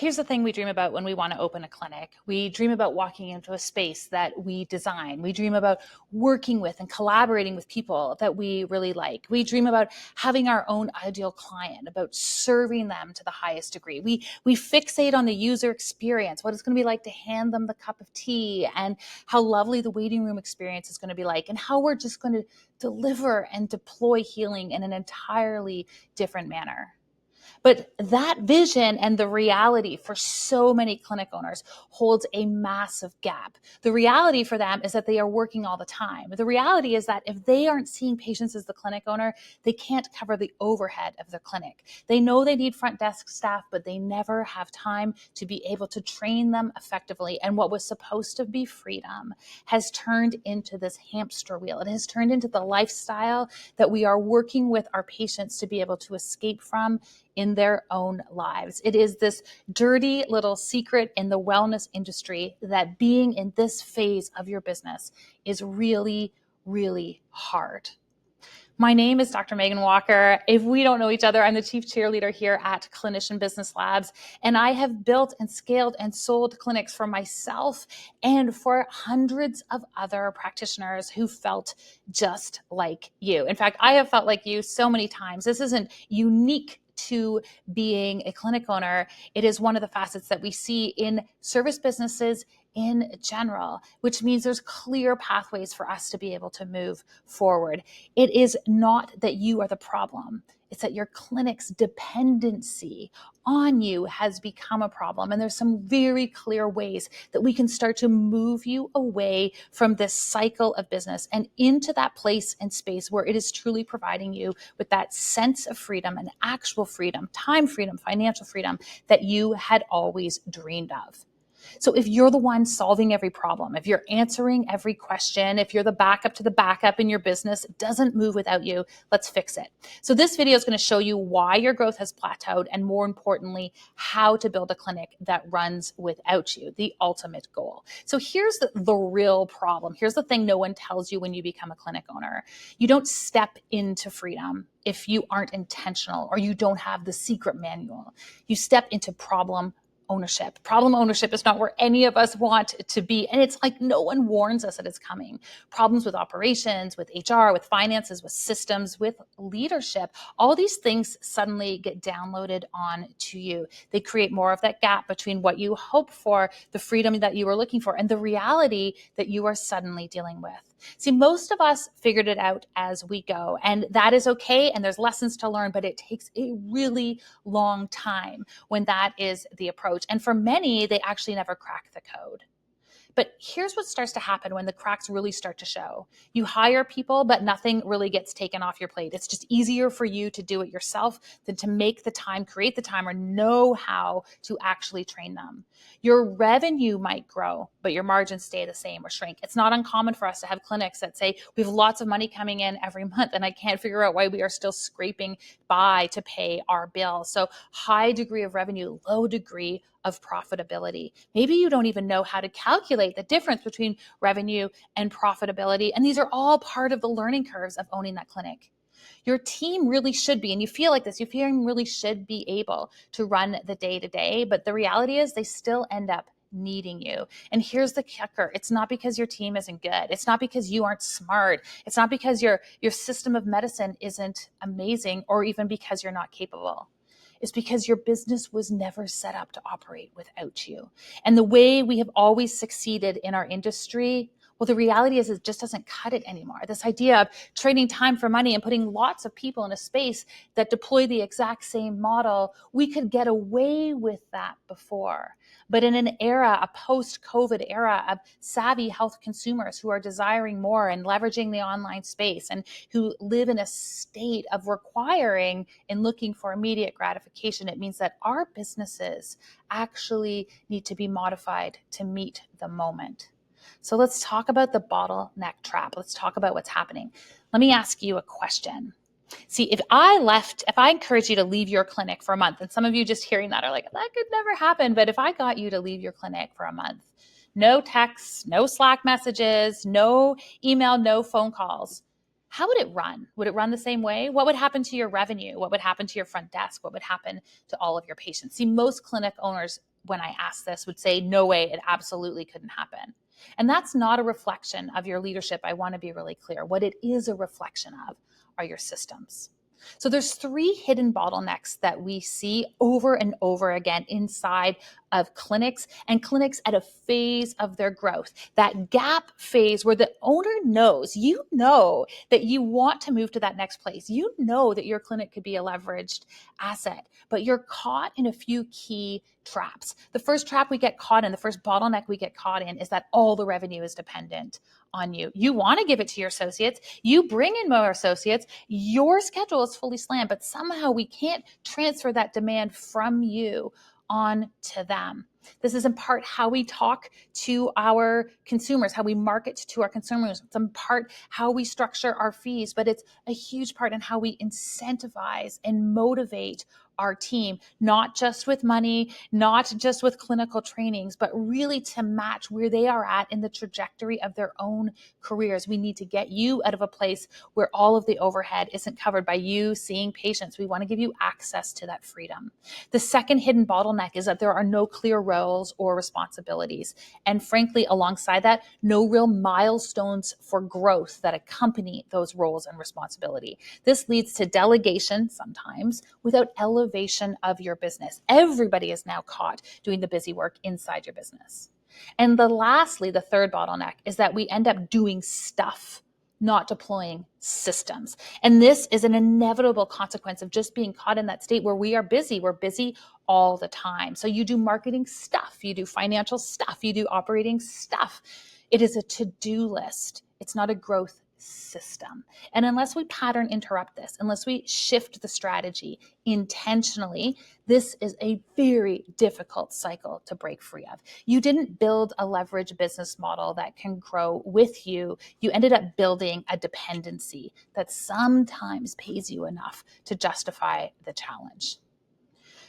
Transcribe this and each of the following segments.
Here's the thing we dream about when we want to open a clinic. We dream about walking into a space that we design. We dream about working with and collaborating with people that we really like. We dream about having our own ideal client, about serving them to the highest degree. We fixate on the user experience, what it's going to be like to hand them the cup of tea, and how lovely the waiting room experience is going to be like, and how we're just going to deliver and deploy healing in an entirely different manner. But that vision and the reality for so many clinic owners holds a massive gap. The reality for them is that they are working all the time. The reality is that if they aren't seeing patients as the clinic owner, they can't cover the overhead of their clinic. They know they need front desk staff, but they never have time to be able to train them effectively. And what was supposed to be freedom has turned into this hamster wheel. It has turned into the lifestyle that we are working with our patients to be able to escape from in their own lives. It is this dirty little secret in the wellness industry that being in this phase of your business is really, really hard. My name is Dr. Meghan Walker. If we don't know each other, I'm the chief cheerleader here at Clinician Business Labs, and I have built and scaled and sold clinics for myself and for hundreds of other practitioners who felt just like you. In fact, I have felt like you so many times. This isn't unique to being a clinic owner. It is one of the facets that we see in service businesses in general, which means there's clear pathways for us to be able to move forward. It is not that you are the problem. It's that your clinic's dependency on you has become a problem. And there's some very clear ways that we can start to move you away from this cycle of business and into that place and space where it is truly providing you with that sense of freedom and actual freedom, time freedom, financial freedom that you had always dreamed of. So if you're the one solving every problem, if you're answering every question, if you're the backup to the backup in your business, it doesn't move without you. Let's fix it. So this video is going to show you why your growth has plateaued, and more importantly, how to build a clinic that runs without you, the ultimate goal. So here's the real problem. Here's the thing no one tells you when you become a clinic owner. You don't step into freedom if you aren't intentional or you don't have the secret manual. You step into problem ownership. Problem ownership is not where any of us want to be. And it's like no one warns us that it's coming. Problems with operations, with HR, with finances, with systems, with leadership, all these things suddenly get downloaded on to you. They create more of that gap between what you hope for, the freedom that you were looking for, and the reality that you are suddenly dealing with. See, most of us figured it out as we go, and that is okay, and there's lessons to learn, but it takes a really long time when that is the approach. And for many, they actually never crack the code. But here's what starts to happen when the cracks really start to show. You hire people, but nothing really gets taken off your plate. It's just easier for you to do it yourself than to make the time, create the time, or know how to actually train them. Your revenue might grow, but your margins stay the same or shrink. It's not uncommon for us to have clinics that say, we have lots of money coming in every month, and I can't figure out why we are still scraping by to pay our bills. So high degree of revenue, low degree of profitability. Maybe you don't even know how to calculate the difference between revenue and profitability. And these are all part of the learning curves of owning that clinic. Your team really should be, and you feel like this, you feel really should be able to run the day-to-day, but the reality is they still end up needing you. And here's the kicker. It's not because your team isn't good. It's not because you aren't smart. It's not because your system of medicine isn't amazing, or even because you're not capable. Is because your business was never set up to operate without you. And the way we have always succeeded in our industry, well, the reality is it just doesn't cut it anymore. This idea of trading time for money and putting lots of people in a space that deploy the exact same model, we could get away with that before. But in an era, a post-COVID era of savvy health consumers who are desiring more and leveraging the online space and who live in a state of requiring and looking for immediate gratification, it means that our businesses actually need to be modified to meet the moment. So let's talk about the bottleneck trap. Let's talk about what's happening. Let me ask you a question. See, if I encourage you to leave your clinic for a month, and some of you just hearing that are like, that could never happen. But if I got you to leave your clinic for a month, no texts, no Slack messages, no email, no phone calls, how would it run? Would it run the same way? What would happen to your revenue? What would happen to your front desk? What would happen to all of your patients? See, most clinic owners when I ask this, would say, no way, it absolutely couldn't happen. And that's not a reflection of your leadership. I want to be really clear. What it is a reflection of are your systems. So there's 3 hidden bottlenecks that we see over and over again inside of clinics, and clinics at a phase of their growth. That gap phase where the owner knows, you know, that you want to move to that next place. You know that your clinic could be a leveraged asset, but you're caught in a few key traps. The first trap we get caught in, the first bottleneck we get caught in, is that all the revenue is dependent on you. You want to give it to your associates. You bring in more associates. Your schedule is fully slammed, but somehow we can't transfer that demand from you on to them. This is in part how we talk to our consumers, how we market to our consumers. It's in part how we structure our fees, but it's a huge part in how we incentivize and motivate our team, not just with money, not just with clinical trainings, but really to match where they are at in the trajectory of their own careers. We need to get you out of a place where all of the overhead isn't covered by you seeing patients. We want to give you access to that freedom. The second hidden bottleneck is that there are no clear roles or responsibilities. And frankly, alongside that, no real milestones for growth that accompany those roles and responsibility. This leads to delegation sometimes without elevation of your business. Everybody is now caught doing the busy work inside your business. And lastly, the third bottleneck is that we end up doing stuff, not deploying systems. And this is an inevitable consequence of just being caught in that state where we are busy. We're busy all the time. So you do marketing stuff, you do financial stuff, you do operating stuff. It is a to-do list. It's not a growth system. And unless we pattern interrupt this, unless we shift the strategy intentionally, this is a very difficult cycle to break free of. You didn't build a leverage business model that can grow with you. You ended up building a dependency that sometimes pays you enough to justify the challenge.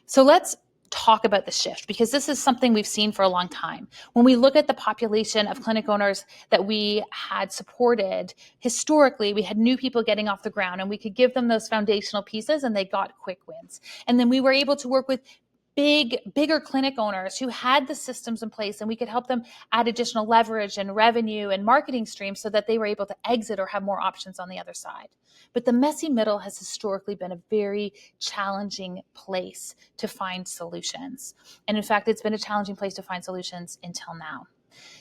So let's talk about the shift, because this is something we've seen for a long time. When we look at the population of clinic owners that we had supported, historically, we had new people getting off the ground, and we could give them those foundational pieces and they got quick wins. And then we were able to work with bigger clinic owners who had the systems in place, and we could help them add additional leverage and revenue and marketing streams so that they were able to exit or have more options on the other side. But the messy middle has historically been a very challenging place to find solutions. And in fact, it's been a challenging place to find solutions until now.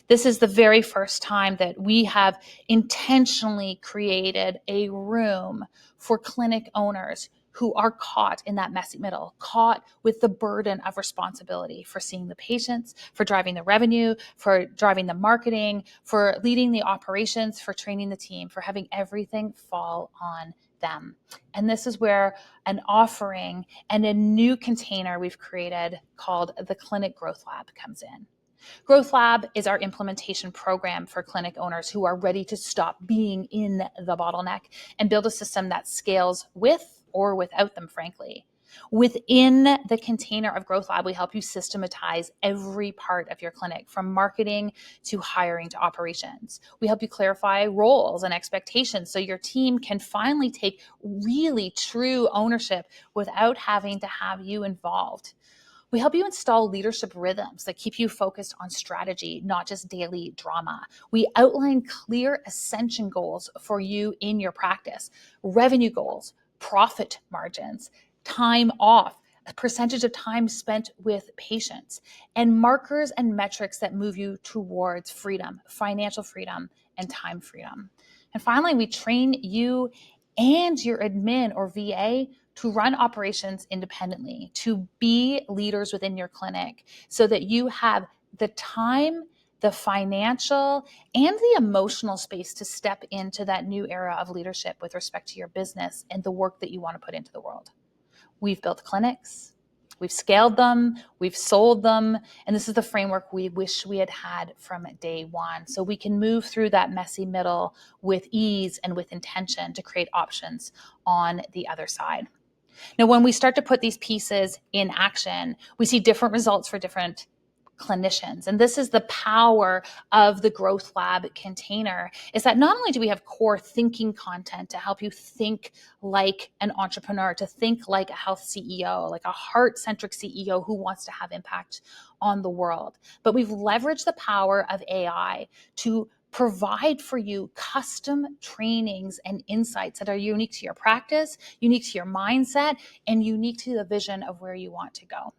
This is the very first time that we have intentionally created a room for clinic owners who are caught in that messy middle, caught with the burden of responsibility for seeing the patients, for driving the revenue, for driving the marketing, for leading the operations, for training the team, for having everything fall on them. And this is where an offering and a new container we've created called the Clinic Growth Lab comes in. Growth Lab is our implementation program for clinic owners who are ready to stop being in the bottleneck and build a system that scales with or without them, frankly. Within the container of Growth Lab, we help you systematize every part of your clinic, from marketing to hiring to operations. We help you clarify roles and expectations so your team can finally take really true ownership without having to have you involved. We help you install leadership rhythms that keep you focused on strategy, not just daily drama. We outline clear ascension goals for you in your practice, revenue goals, profit margins, time off, a percentage of time spent with patients, and markers and metrics that move you towards freedom, financial freedom, and time freedom. And finally, we train you and your admin or VA to run operations independently, to be leaders within your clinic so that you have the time, the financial, and the emotional space to step into that new era of leadership with respect to your business and the work that you want to put into the world. We've built clinics, we've scaled them, we've sold them, and this is the framework we wish we had had from day one, so we can move through that messy middle with ease and with intention to create options on the other side. Now, when we start to put these pieces in action, we see different results for different clinicians. And this is the power of the Growth Lab container, is that not only do we have core thinking content to help you think like an entrepreneur, to think like a health CEO, like a heart-centric CEO who wants to have impact on the world, but we've leveraged the power of AI to provide for you custom trainings and insights that are unique to your practice, unique to your mindset, and unique to the vision of where you want to go.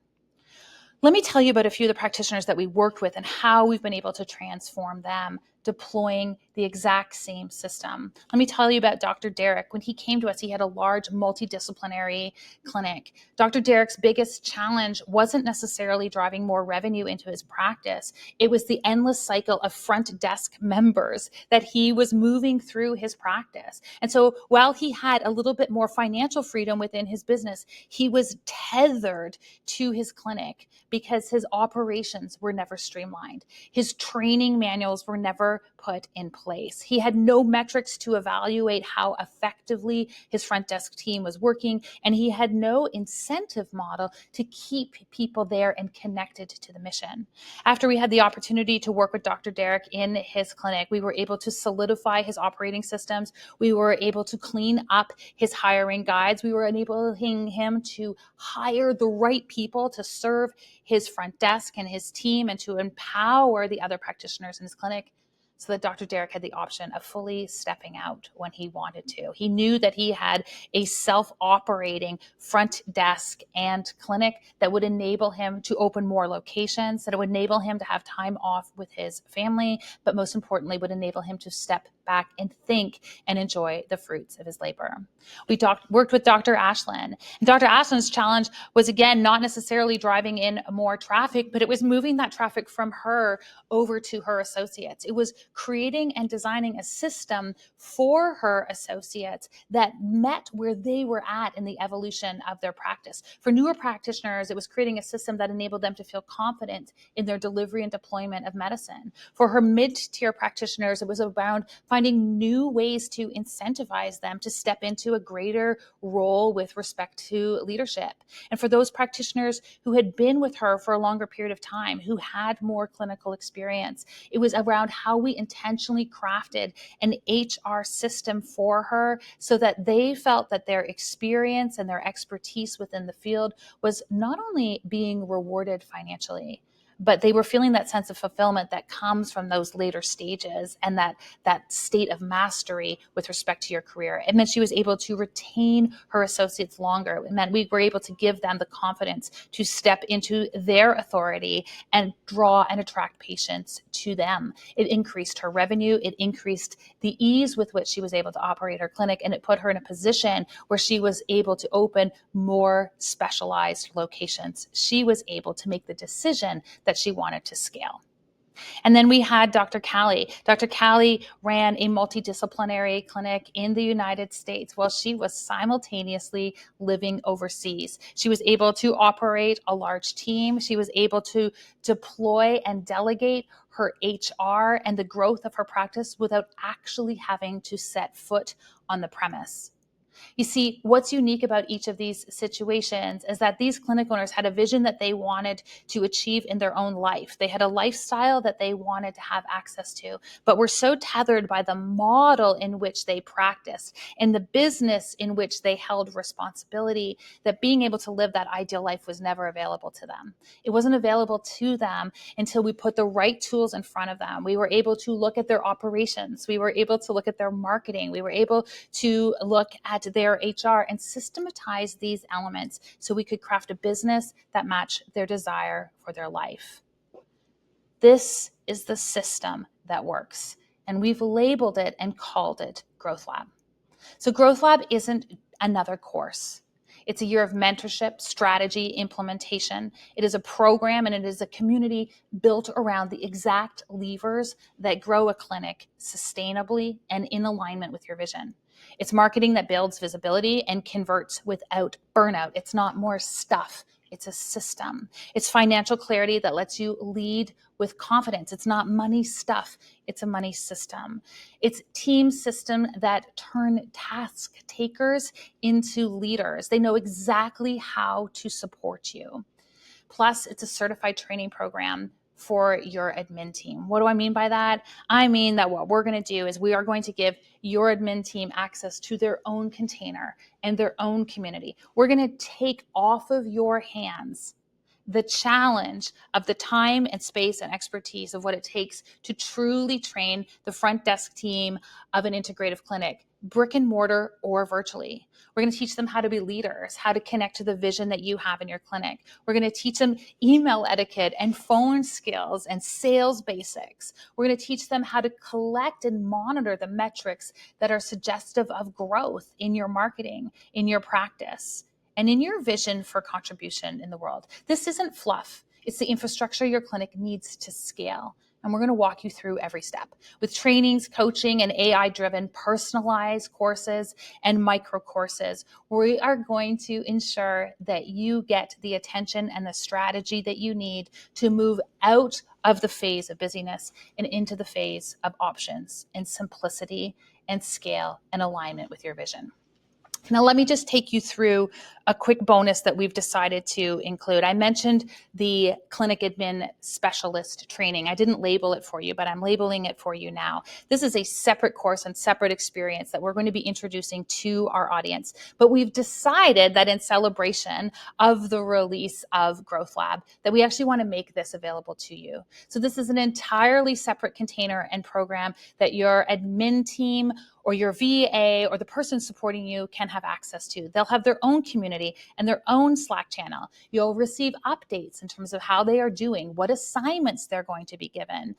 Let me tell you about a few of the practitioners that we worked with and how we've been able to transform them deploying the exact same system. Let me tell you about Dr. Derek. When he came to us, he had a large multidisciplinary clinic. Dr. Derek's biggest challenge wasn't necessarily driving more revenue into his practice. It was the endless cycle of front desk members that he was moving through his practice. And so while he had a little bit more financial freedom within his business, he was tethered to his clinic because his operations were never streamlined. His training manuals were never put in place. He had no metrics to evaluate how effectively his front desk team was working, and he had no incentive model to keep people there and connected to the mission. After we had the opportunity to work with Dr. Derek in his clinic, we were able to solidify his operating systems. We were able to clean up his hiring guides. We were enabling him to hire the right people to serve his front desk and his team, and to empower the other practitioners in his clinic, so that Dr. Derek had the option of fully stepping out when he wanted to. He knew that he had a self-operating front desk and clinic that would enable him to open more locations, that it would enable him to have time off with his family, but most importantly, would enable him to step back and think and enjoy the fruits of his labor. We worked with Dr. Ashlyn. And Dr. Ashland's challenge was, again, not necessarily driving in more traffic, but it was moving that traffic from her over to her associates. It was creating and designing a system for her associates that met where they were at in the evolution of their practice. For newer practitioners, it was creating a system that enabled them to feel confident in their delivery and deployment of medicine. For her mid-tier practitioners, it was around finding new ways to incentivize them to step into a greater role with respect to leadership. And for those practitioners who had been with her for a longer period of time, who had more clinical experience, it was around how we intentionally crafted an HR system for her so that they felt that their experience and their expertise within the field was not only being rewarded financially, but they were feeling that sense of fulfillment that comes from those later stages and that state of mastery with respect to your career. It meant she was able to retain her associates longer. It meant we were able to give them the confidence to step into their authority and draw and attract patients to them. It increased her revenue. It increased the ease with which she was able to operate her clinic, and it put her in a position where she was able to open more specialized locations. She was able to make the decision that she wanted to scale. And then we had Dr. Callie. Dr. Callie ran a multidisciplinary clinic in the United States while she was simultaneously living overseas. She was able to operate a large team. She was able to deploy and delegate her HR and the growth of her practice without actually having to set foot on the premise. You see, what's unique about each of these situations is that these clinic owners had a vision that they wanted to achieve in their own life. They had a lifestyle that they wanted to have access to, but were so tethered by the model in which they practiced and the business in which they held responsibility that being able to live that ideal life was never available to them. It wasn't available to them until we put the right tools in front of them. We were able to look at their operations. We were able to look at their marketing. We were able to look at their HR and systematize these elements so we could craft a business that matched their desire for their life. This is the system that works, and we've labeled it and called it Growth Lab. So Growth Lab isn't another course. It's a year of mentorship, strategy, implementation. It is a program and it is a community built around the exact levers that grow a clinic sustainably and in alignment with your vision. It's marketing that builds visibility and converts without burnout. It's not more stuff. It's a system. It's financial clarity that lets you lead with confidence. It's not money stuff. It's a money system. It's team system that turn task takers into leaders. They know exactly how to support you. Plus, it's a certified training program for your admin team. What do I mean by that? I mean that what we're going to do is we are going to give your admin team access to their own container and their own community. We're going to take off of your hands the challenge of the time and space and expertise of what it takes to truly train the front desk team of an integrative clinic, brick and mortar or virtually. We're going to teach them how to be leaders, how to connect to the vision that you have in your clinic. We're going to teach them email etiquette and phone skills and sales basics. We're going to teach them how to collect and monitor the metrics that are suggestive of growth in your marketing, in your practice, and in your vision for contribution in the world. This isn't fluff. It's the infrastructure your clinic needs to scale. And we're going to walk you through every step with trainings, coaching, and AI-driven personalized courses and micro courses. We are going to ensure that you get the attention and the strategy that you need to move out of the phase of busyness and into the phase of options and simplicity and scale and alignment with your vision. Now, let me just take you through a quick bonus that we've decided to include. I mentioned the clinic admin specialist training. I didn't label it for you, but I'm labeling it for you now. This is a separate course and separate experience that we're going to be introducing to our audience. But we've decided that in celebration of the release of Growth Lab, that we actually want to make this available to you. So this is an entirely separate container and program that your admin team or your VA or the person supporting you can have access to. They'll have their own community and their own Slack channel. You'll receive updates in terms of how they are doing, what assignments they're going to be given,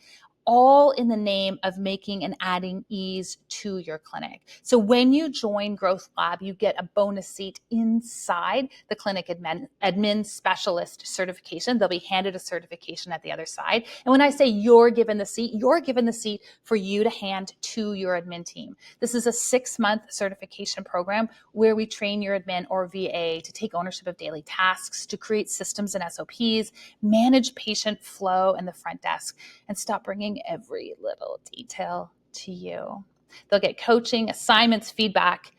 all in the name of making and adding ease to your clinic. So when you join Growth Lab, you get a bonus seat inside the clinic admin specialist certification. They'll be handed a certification at the other side. And when I say you're given the seat for you to hand to your admin team. This is a 6-month certification program where we train your admin or VA to take ownership of daily tasks, to create systems and SOPs, manage patient flow in the front desk, and stop bringing every little detail to you. They'll get coaching, assignments, feedback,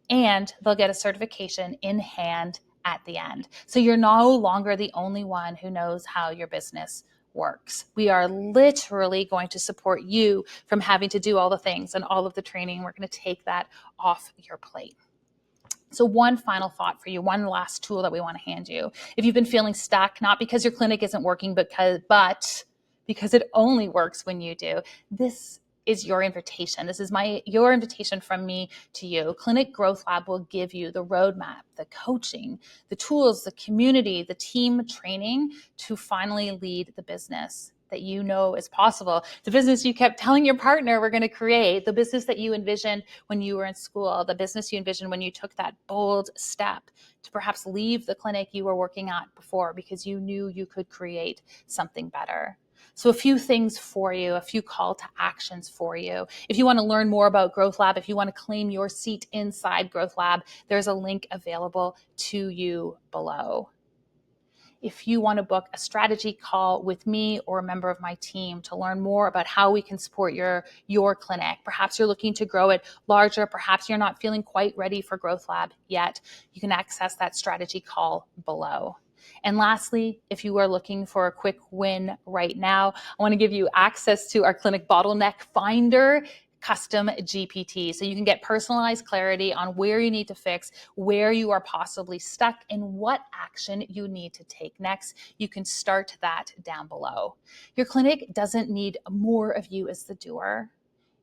and they'll get a certification in hand at the end. So you're no longer the only one who knows how your business works. We are literally going to support you from having to do all the things and all of the training. We're going to take that off your plate. So one final thought for you, one last tool that we want to hand you. If you've been feeling stuck, not because your clinic isn't working, but because it only works when you do, this is your invitation. This is your invitation from me to you. Clinic Growth Lab will give you the roadmap, the coaching, the tools, the community, the team training to finally lead the business that you know is possible, the business you kept telling your partner we're going to create, the business that you envisioned when you were in school, the business you envisioned when you took that bold step to perhaps leave the clinic you were working at before because you knew you could create something better. So a few things for you, a few call to actions for you. If you want to learn more about Growth Lab, if you want to claim your seat inside Growth Lab, there's a link available to you below. If you want to book a strategy call with me or a member of my team to learn more about how we can support your clinic, perhaps you're looking to grow it larger, perhaps you're not feeling quite ready for Growth Lab yet, you can access that strategy call below. And lastly, if you are looking for a quick win right now, I want to give you access to our clinic bottleneck finder custom GPT. So you can get personalized clarity on where you need to fix, where you are possibly stuck, and what action you need to take next. You can start that down below. Your clinic doesn't need more of you as the doer.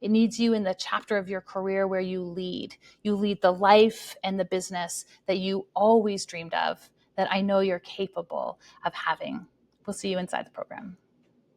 It needs you in the chapter of your career where you lead. You lead the life and the business that you always dreamed of, that I know you're capable of having. We'll see you inside the program.